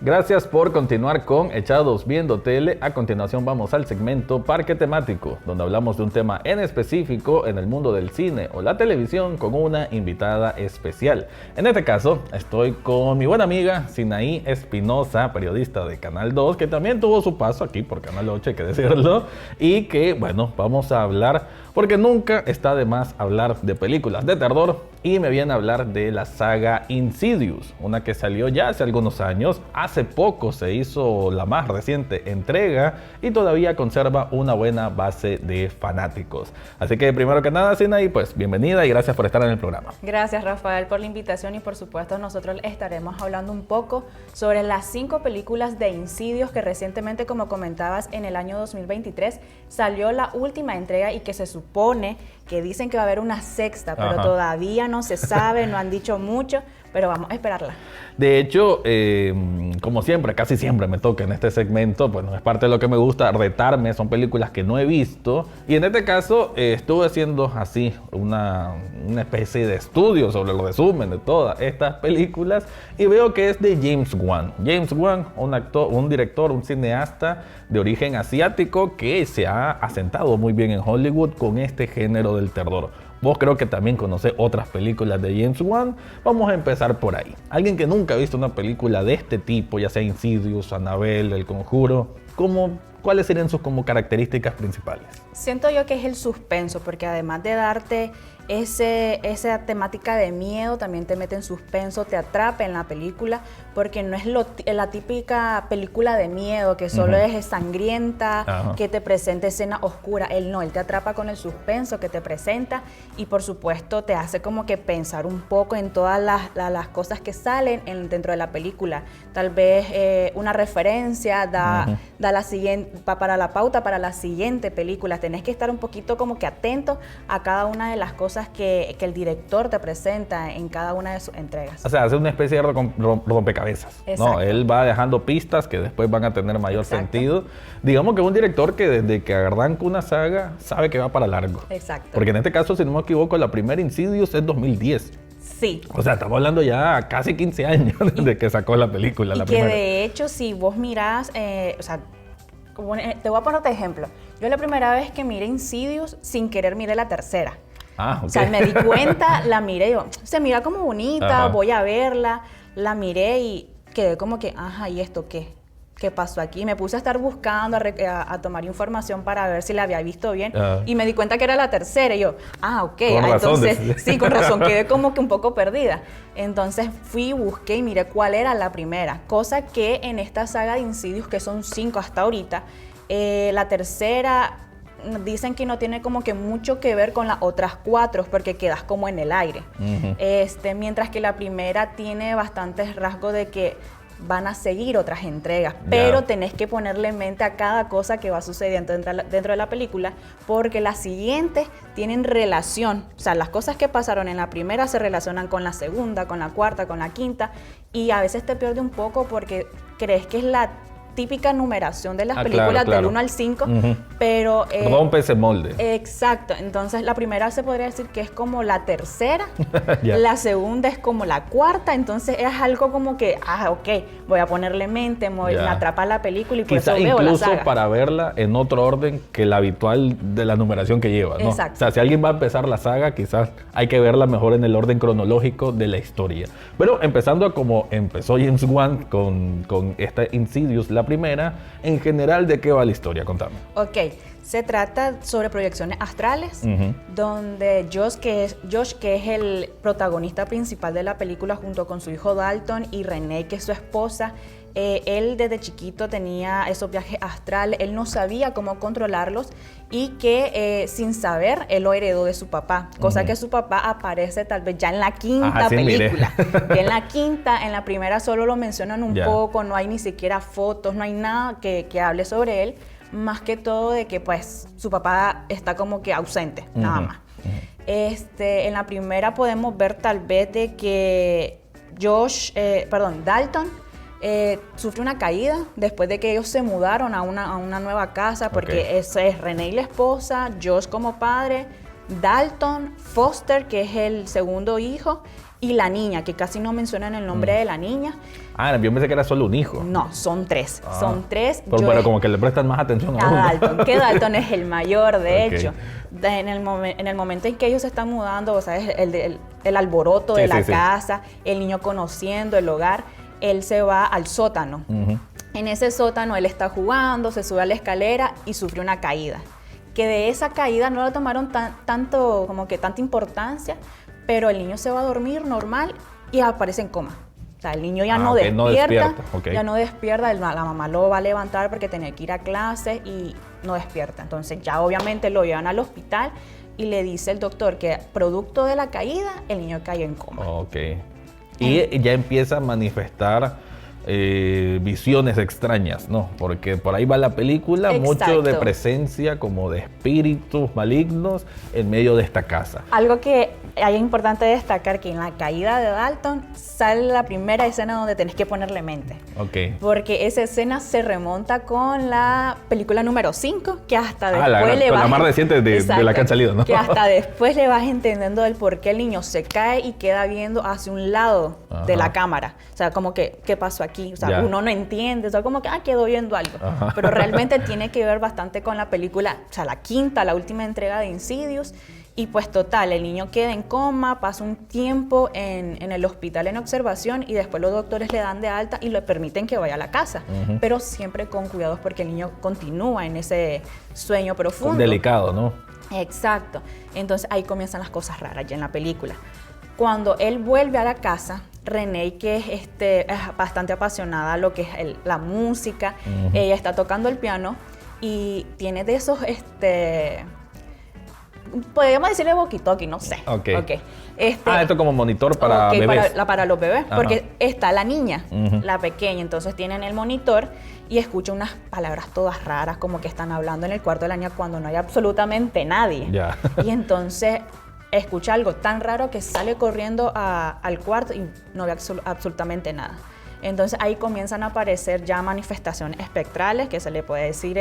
Gracias por continuar con Echados Viendo Tele. A continuación vamos al segmento Parque Temático, donde hablamos de un tema en específico en el mundo del cine o la televisión con una invitada especial. En este caso, estoy con mi buena amiga Sinaí Espinosa, periodista de Canal 2, que también tuvo su paso aquí por Canal 8, hay que decirlo, y que, bueno, vamos a hablar, porque nunca está de más hablar de películas de terror, y me viene a hablar de la saga Insidious, una que salió ya hace algunos años. Hace poco se hizo la más reciente entrega y todavía conserva una buena base de fanáticos. Así que primero que nada, Sinaí, pues bienvenida y gracias por estar en el programa. Gracias, Rafael, por la invitación y por supuesto nosotros estaremos hablando un poco sobre las 5 películas de Insidious que recientemente, como comentabas, en el año 2023 salió la última entrega y que se supone que dicen que va a haber una sexta, pero todavía no se sabe, no han dicho mucho, pero vamos a esperarla. De hecho, como siempre, casi siempre me toca en este segmento, bueno, es parte de lo que me gusta, retarme, son películas que no he visto, y en este caso estuve haciendo así una especie de estudio sobre el resumen de todas estas películas, y veo que es de James Wan. James Wan, un actor, un director, un cineasta de origen asiático que se ha asentado muy bien en Hollywood con este género del terror. Vos creo que también conocés otras películas de James Wan. Vamos a empezar por ahí. Alguien que nunca ha visto una película de este tipo, ya sea Insidious, Annabelle, El Conjuro, ¿cuáles serían sus como características principales? Siento yo que es el suspenso, porque además de darte esa temática de miedo, también te mete en suspenso, te atrapa en la película, porque no es la típica película de miedo que solo es sangrienta, que te presenta escena oscura. Él te atrapa con el suspenso que te presenta y por supuesto te hace como que pensar un poco en todas las cosas que salen dentro de la película. Tal vez una referencia da la siguiente, para la pauta para la siguiente película. Tenés que estar un poquito como que atento a cada una de las cosas que el director te presenta en cada una de sus entregas. O sea, hace una especie de rompecabezas, ¿no? Él va dejando pistas que después van a tener mayor sentido. Digamos que es un director que desde que arranca una saga sabe que va para largo. Exacto. Porque en este caso, si no me equivoco, la primera Insidious es 2010. Sí. O sea, estamos hablando ya casi 15 años desde que sacó la película, la primera. De hecho, si vos mirás, o sea, te voy a poner otro ejemplo. Yo la primera vez que miré Insidious, sin querer miré la tercera. O sea, me di cuenta, la miré, yo, se mira como bonita, voy a verla, la miré y quedé como que, ¿y esto qué? ¿Qué pasó aquí? Me puse a estar buscando, a tomar información para ver si la había visto bien y me di cuenta que era la tercera y yo, ok, entonces, sí, con razón, quedé como que un poco perdida. Entonces fui, busqué y miré cuál era la primera, cosa que en esta saga de Insidious, que son 5 hasta ahorita, la tercera dicen que no tiene como que mucho que ver con las otras 4 porque quedas como en el aire. Mientras que la primera tiene bastantes rasgos de que van a seguir otras entregas, pero tenés que ponerle en mente a cada cosa que va sucediendo dentro de la película, porque las siguientes tienen relación. O sea, las cosas que pasaron en la primera se relacionan con la segunda, con la cuarta, con la quinta, y a veces te pierde un poco porque crees que es la típica numeración de las películas del 1 al 5, pero... rompe ese molde. Exacto. Entonces, la primera se podría decir que es como la tercera, la segunda es como la cuarta, entonces es algo como que, voy a ponerle mente, me atrapa la película y por eso veo la saga. Incluso para verla en otro orden que la habitual de la numeración que lleva, ¿no? Exacto. O sea, si alguien va a empezar la saga, quizás hay que verla mejor en el orden cronológico de la historia. Pero empezando a como empezó James Wan con esta Insidious, la primera, en general, ¿de qué va la historia? Contame. Ok, se trata sobre proyecciones astrales, donde Josh, que es el protagonista principal de la película, junto con su hijo Dalton y Renee, que es su esposa, él desde chiquito tenía esos viajes astrales, él no sabía cómo controlarlos y que sin saber él lo heredó de su papá, cosa que su papá aparece tal vez ya en la quinta película. Que en la quinta, en la primera solo lo mencionan un poco, no hay ni siquiera fotos, no hay nada que hable sobre él, más que todo de que pues su papá está como que ausente, nada más. En la primera podemos ver tal vez de que Dalton sufre una caída después de que ellos se mudaron a una nueva casa, porque es Renee la esposa, Josh como padre, Dalton, Foster, que es el segundo hijo, y la niña, que casi no mencionan el nombre de la niña. Ah, yo pensé que era solo un hijo. No, son 3. Son 3. Pero como que le prestan más atención a uno. Dalton, que Dalton es el mayor, de hecho. En el momento en que ellos se están mudando, o sea, el alboroto de la casa, el niño conociendo el hogar, él se va al sótano. En ese sótano él está jugando, se sube a la escalera y sufre una caída. Que de esa caída no le tomaron tanta importancia, pero el niño se va a dormir normal y aparece en coma. O sea, el niño ya no despierta, ya no despierta, la mamá lo va a levantar porque tenía que ir a clase y no despierta. Entonces ya obviamente lo llevan al hospital y le dice el doctor que producto de la caída, el niño cayó en coma. Y ya empieza a manifestar visiones extrañas, ¿no? Porque por ahí va la película, mucho de presencia como de espíritus malignos en medio de esta casa. Algo que hay importante destacar, que en la caída de Dalton sale la primera escena donde tenés que ponerle mente. Porque esa escena se remonta con la película número 5, que hasta después con la más reciente de la que han salido, ¿no? Que hasta después le vas entendiendo el por qué el niño se cae y queda viendo hacia un lado de la cámara. O sea, como que, ¿qué pasó aquí? O sea, uno no entiende, o sea, como que, quedó viendo algo. Pero realmente tiene que ver bastante con la película, o sea, la quinta, la última entrega de Insidious. Y pues total, el niño queda en coma, pasa un tiempo en el hospital en observación y después los doctores le dan de alta y le permiten que vaya a la casa. Pero siempre con cuidados porque el niño continúa en ese sueño profundo. Delicado, ¿no? Exacto. Entonces ahí comienzan las cosas raras ya en la película. Cuando él vuelve a la casa, Renee, que es bastante apasionada a lo que es la música, ella está tocando el piano y tiene de esos, podríamos decirle walkie-talkie, no sé. Esto como monitor para bebés. Para los bebés, porque está la niña, la pequeña, entonces tienen el monitor y escucha unas palabras todas raras, como que están hablando en el cuarto de la niña cuando no hay absolutamente nadie. Y entonces escucha algo tan raro que sale corriendo al cuarto y no ve absolutamente nada. Entonces ahí comienzan a aparecer ya manifestaciones espectrales, que se le puede decir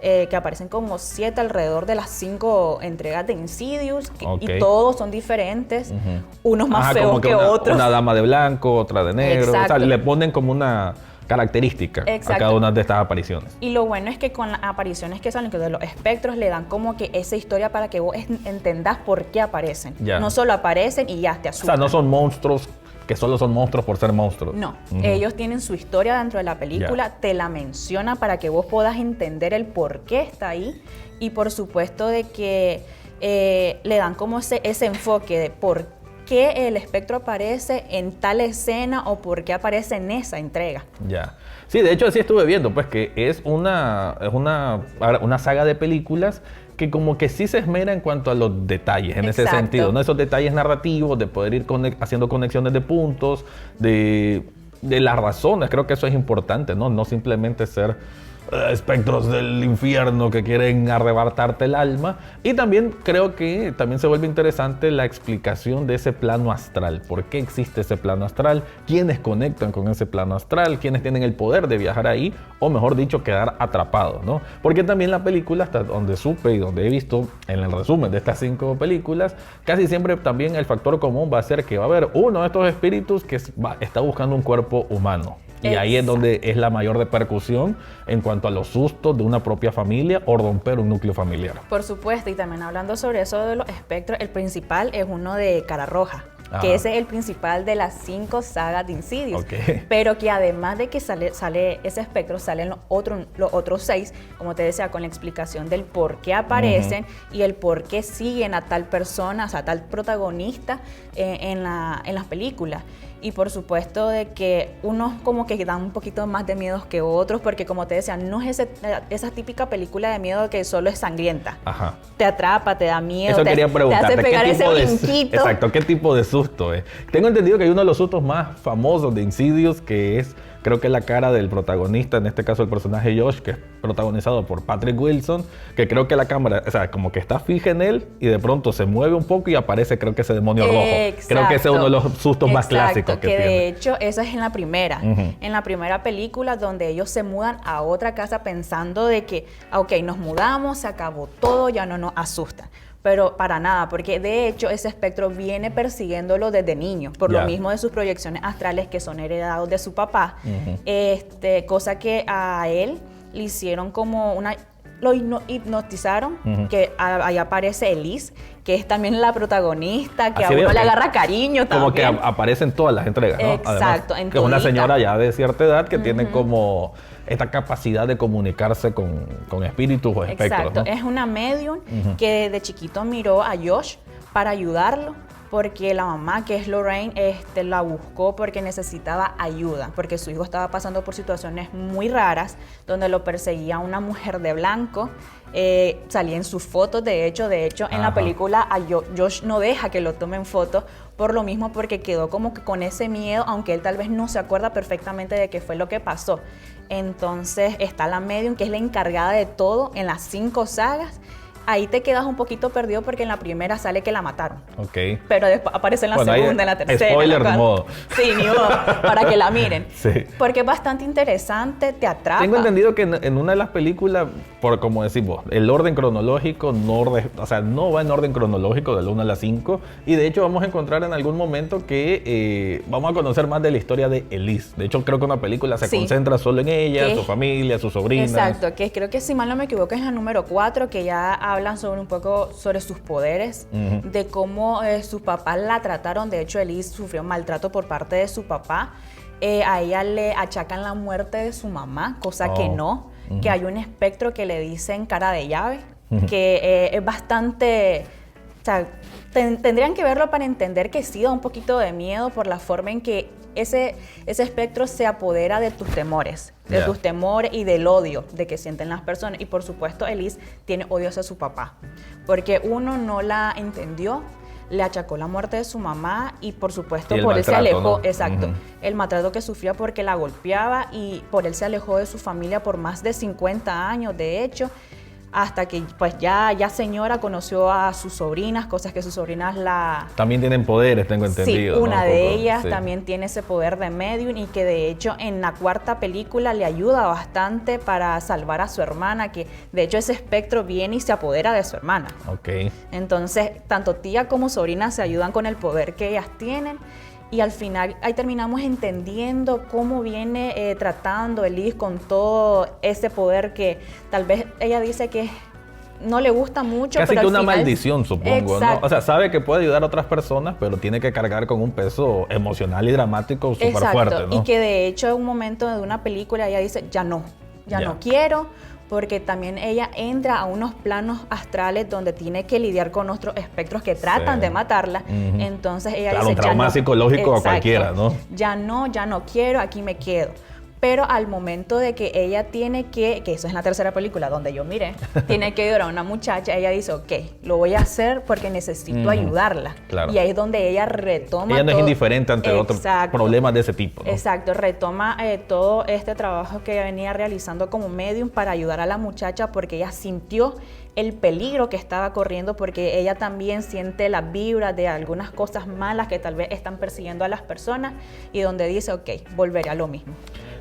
que aparecen como 7 alrededor de las 5 entregas de Insidious, y todos son diferentes, unos más feos que otros. Una dama de blanco, otra de negro. O sea, le ponen como una característica a cada una de estas apariciones. Y lo bueno es que con las apariciones que salen, que de los espectros, le dan como que esa historia para que vos entendás por qué aparecen. No solo aparecen y ya te asustan. O sea, no son monstruos que solo son monstruos por ser monstruos. No, ellos tienen su historia dentro de la película, te la menciona para que vos puedas entender el por qué está ahí, y por supuesto de que le dan como ese enfoque de por qué el espectro aparece en tal escena o por qué aparece en esa entrega. Sí, de hecho así estuve viendo, pues que es una saga de películas que como que sí se esmera en cuanto a los detalles, en ese sentido, ¿no? Esos detalles narrativos, de poder ir haciendo conexiones de puntos, de las razones. Creo que eso es importante, ¿no? No simplemente ser espectros del infierno que quieren arrebatarte el alma. Y también creo que también se vuelve interesante la explicación de ese plano astral. ¿Por qué existe ese plano astral? ¿Quiénes conectan con ese plano astral? ¿Quiénes tienen el poder de viajar ahí? O mejor dicho, quedar atrapados, ¿no? Porque también la película, hasta donde supe y donde he visto en el resumen de estas 5 películas, casi siempre también el factor común va a ser que va a haber uno de estos espíritus que está buscando un cuerpo humano. Y ahí es donde es la mayor repercusión en cuanto a los sustos de una propia familia o romper un núcleo familiar. Por supuesto, y también hablando sobre eso de los espectros, el principal es uno de cara roja, que ese es el principal de las 5 sagas de Insidious. Pero que además de que sale ese espectro, salen los otros 6, como te decía, con la explicación del por qué aparecen y el por qué siguen a tal persona, o sea, a tal protagonista en las películas. Y por supuesto de que unos como que dan un poquito más de miedo que otros, porque como te decía, no es esa típica película de miedo que solo es sangrienta. Te atrapa, te da miedo, eso quería preguntarte, te hace pegar ese brinquito. Exacto, ¿qué tipo de susto es? Tengo entendido que hay uno de los sustos más famosos de Insidious, que es, creo que la cara del protagonista, en este caso el personaje Josh, que es protagonizado por Patrick Wilson, que creo que la cámara, o sea, como que está fija en él y de pronto se mueve un poco y aparece, creo que ese demonio rojo. Creo que ese es uno de los sustos más clásicos que tiene. De hecho, eso es en la primera. En la primera película, donde ellos se mudan a otra casa pensando de que, ok, nos mudamos, se acabó todo, ya no nos asusta. pero para nada, porque de hecho ese espectro viene persiguiéndolo desde niño, por lo mismo de sus proyecciones astrales que son heredados de su papá, cosa que a él le hicieron como lo hipnotizaron, que ahí aparece Elise, que es también la protagonista, que a uno le agarra cariño también. Como que aparece en todas las entregas, ¿no? Exacto. Además, que es una señora ya de cierta edad que tiene como esta capacidad de comunicarse con espíritus o espectros. Exacto, ¿no? es una medium que de chiquito miró a Josh para ayudarlo, porque la mamá, que es Lorraine, la buscó porque necesitaba ayuda, porque su hijo estaba pasando por situaciones muy raras, donde lo perseguía una mujer de blanco, salía en sus fotos, de hecho en la película Josh no deja que lo tomen fotos, por lo mismo porque quedó como que con ese miedo, aunque él tal vez no se acuerda perfectamente de qué fue lo que pasó. Entonces está la medium, que es la encargada de todo en las 5 sagas. Ahí te quedas un poquito perdido porque en la primera sale que la mataron. Ok. Pero después aparece en la segunda, en la tercera. Spoiler de modo. Sí, ni modo, para que la miren. Sí. Porque es bastante interesante, te atrapa. Tengo entendido que en una de las películas, por como decimos, el orden cronológico no va en orden cronológico del 1 a la 5. Y de hecho vamos a encontrar en algún momento que vamos a conocer más de la historia de Elise. De hecho creo que una película se concentra solo en ella, su familia, sus sobrinas. Exacto, que creo que si mal no me equivoco es la número 4, que ya hablan sobre un poco sobre sus poderes, de cómo sus papás la trataron. De hecho, Elise sufrió maltrato por parte de su papá. A ella le achacan la muerte de su mamá, cosa que no, que hay un espectro que le dicen cara de llave, que es bastante... O sea, tendrían que verlo para entender que sí da un poquito de miedo por la forma en que ese espectro se apodera de tus temores, tus temores y del odio de que sienten las personas. Y por supuesto, Elise tiene odio hacia su papá, porque uno no la entendió, le achacó la muerte de su mamá y por supuesto por él se alejó, ¿no? Exacto, el maltrato que sufría porque la golpeaba y por él se alejó de su familia por más de 50 años, de hecho, hasta que pues ya señora conoció a sus sobrinas, cosas que sus sobrinas también tienen poderes, tengo entendido. Sí, una ¿no? de ellas también tiene ese poder de medium y que de hecho en la 4ª película le ayuda bastante para salvar a su hermana, que de hecho ese espectro viene y se apodera de su hermana. Ok. Entonces, tanto tía como sobrina se ayudan con el poder que ellas tienen. Y al final ahí terminamos entendiendo cómo viene tratando Elise con todo ese poder que tal vez ella dice que no le gusta mucho. Casi pero que una al final, maldición, supongo, ¿no? O sea, sabe que puede ayudar a otras personas, pero tiene que cargar con un peso emocional y dramático súper fuerte, ¿no? Y que de hecho en un momento de una película ella dice, ya no quiero, porque también ella entra a unos planos astrales donde tiene que lidiar con otros espectros que tratan de matarla. Entonces ella dice, un trauma psicológico a cualquiera, ¿no? Ya no quiero, aquí me quedo. Pero al momento de que ella tiene que eso es en la 3ª película donde yo miré, tiene que ayudar a una muchacha, ella dice, ok, lo voy a hacer porque necesito ayudarla. Claro. Y ahí es donde ella retoma ella no es indiferente ante otros problemas de ese tipo, ¿no? Exacto, retoma todo este trabajo que ella venía realizando como medium para ayudar a la muchacha porque ella sintió el peligro que estaba corriendo, porque ella también siente las vibras de algunas cosas malas que tal vez están persiguiendo a las personas y donde dice, ok, volveré a lo mismo.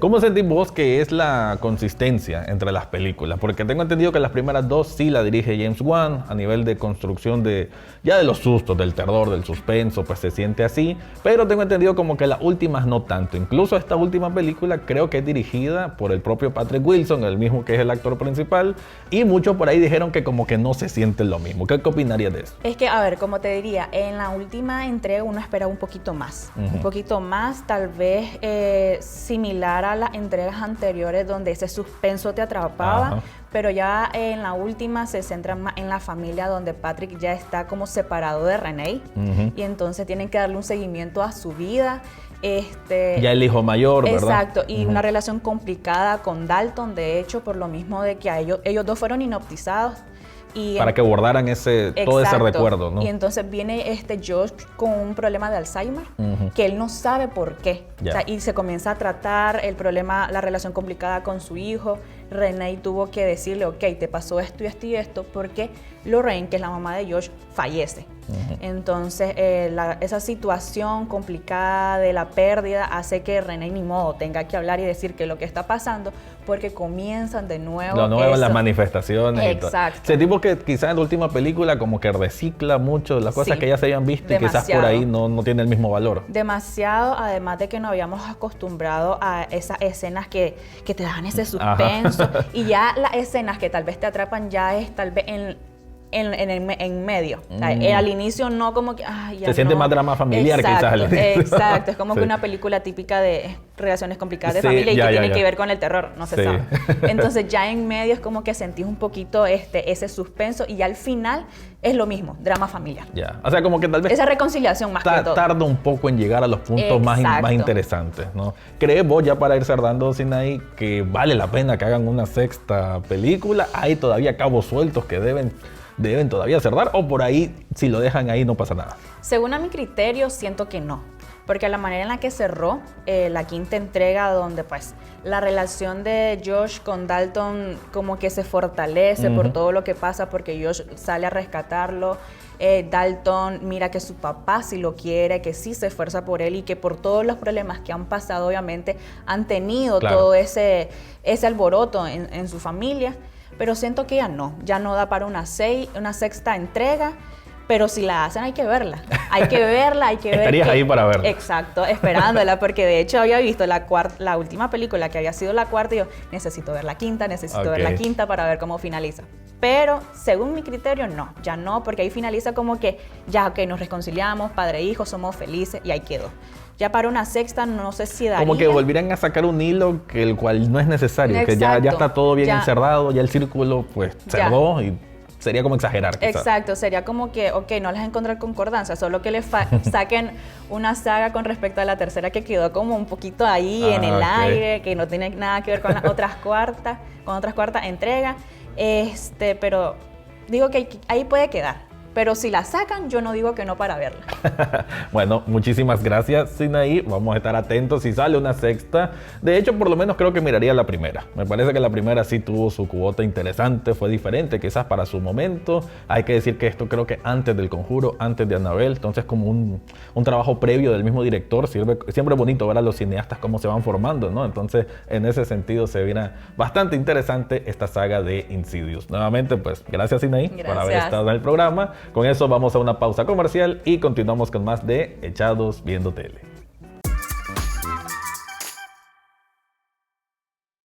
¿Cómo sentís vos que es la consistencia entre las películas? Porque tengo entendido que las primeras 2 sí la dirige James Wan, a nivel de construcción de los sustos, del terror, del suspenso, pues se siente así, pero tengo entendido como que las últimas no tanto. Incluso esta última película creo que es dirigida por el propio Patrick Wilson, el mismo que es el actor principal, y muchos por ahí dijeron que como que no se siente lo mismo. ¿Qué opinarías de eso? Es que, a ver, como te diría, en la última entrega uno espera un poquito más, tal vez similar a las entregas anteriores donde ese suspenso te atrapaba, pero ya en la última se centra más en la familia, donde Patrick ya está como separado de Renee y entonces tienen que darle un seguimiento a su vida. Ya el hijo mayor, ¿verdad? Exacto, y una relación complicada con Dalton, de hecho, por lo mismo de que ellos dos fueron hipnotizados. Para que guardaran todo ese recuerdo, ¿no? Y entonces viene Josh con un problema de Alzheimer, que él no sabe por qué. O sea, y se comienza a tratar el problema, la relación complicada con su hijo. Renee tuvo que decirle, ok, te pasó esto y esto y esto, porque Lorraine, que es la mamá de Josh, fallece. Entonces, esa situación complicada de la pérdida hace que René ni modo tenga que hablar y decir que lo que está pasando, porque comienzan de nuevo las manifestaciones. Exacto. Ese tipo que quizás en la última película como que recicla mucho las cosas que ya se habían visto, demasiado. Y quizás por ahí no tiene el mismo valor. Demasiado, además de que nos habíamos acostumbrado a esas escenas que te dan ese suspenso. Y ya las escenas que tal vez te atrapan ya es tal vez en medio. Al inicio no como que... Se siente más drama familiar quizás. Exacto, es como que una película típica de relaciones complicadas de familia y que tiene que ver con el terror, no se sabe. Entonces ya en medio es como que sentís un poquito ese suspenso y ya al final es lo mismo, drama familiar. O sea, como que tal vez... Esa reconciliación más que todo. Tarda un poco en llegar a los puntos más interesantes, ¿no? ¿Crees vos, ya para ir cerrando, Sinaí, que vale la pena que hagan una sexta película? ¿Hay todavía cabos sueltos que deben todavía cerrar, o por ahí, si lo dejan ahí, no pasa nada? Según a mi criterio, siento que no. Porque la manera en la que cerró la quinta entrega, donde pues la relación de Josh con Dalton como que se fortalece por todo lo que pasa, porque Josh sale a rescatarlo. Dalton mira que su papá sí lo quiere, que sí se esfuerza por él y que por todos los problemas que han pasado, obviamente, han tenido todo ese alboroto en su familia. Pero siento que ya no da para una sexta entrega, pero si la hacen hay que verla. Hay que verla, hay que ver. Estarías ahí para verla. Exacto, esperándola, porque de hecho había visto la última película que había sido la cuarta y yo necesito ver la quinta, ver la quinta para ver cómo finaliza. Pero según mi criterio ya no, porque ahí finaliza como que nos reconciliamos, padre e hijo, somos felices y ahí quedó. Ya para una sexta no sé si daría. Como que volvieran a sacar un hilo el cual no es necesario. Exacto. Que ya está todo bien encerrado, ya el círculo pues cerró y sería como exagerar. Quizás. Exacto, sería como que, no les encontrar concordancia, solo que le saquen una saga con respecto a la tercera que quedó como un poquito ahí en el aire, que no tiene nada que ver con las otras cuartas entregas. Pero digo que ahí puede quedar. Pero si la sacan, yo no digo que no para verla. Bueno, muchísimas gracias, Sinaí. Vamos a estar atentos si sale una sexta. De hecho, por lo menos creo que miraría la primera. Me parece que la primera sí tuvo su cuota interesante, fue diferente quizás para su momento. Hay que decir que esto creo que antes del Conjuro, antes de Annabelle. Entonces como un trabajo previo del mismo director. Siempre es bonito ver a los cineastas cómo se van formando, ¿no? Entonces, en ese sentido se viene bastante interesante esta saga de Insidious. Nuevamente, pues, gracias, Sinaí, por haber estado en el programa. Con eso vamos a una pausa comercial y continuamos con más de Echados Viendo Tele.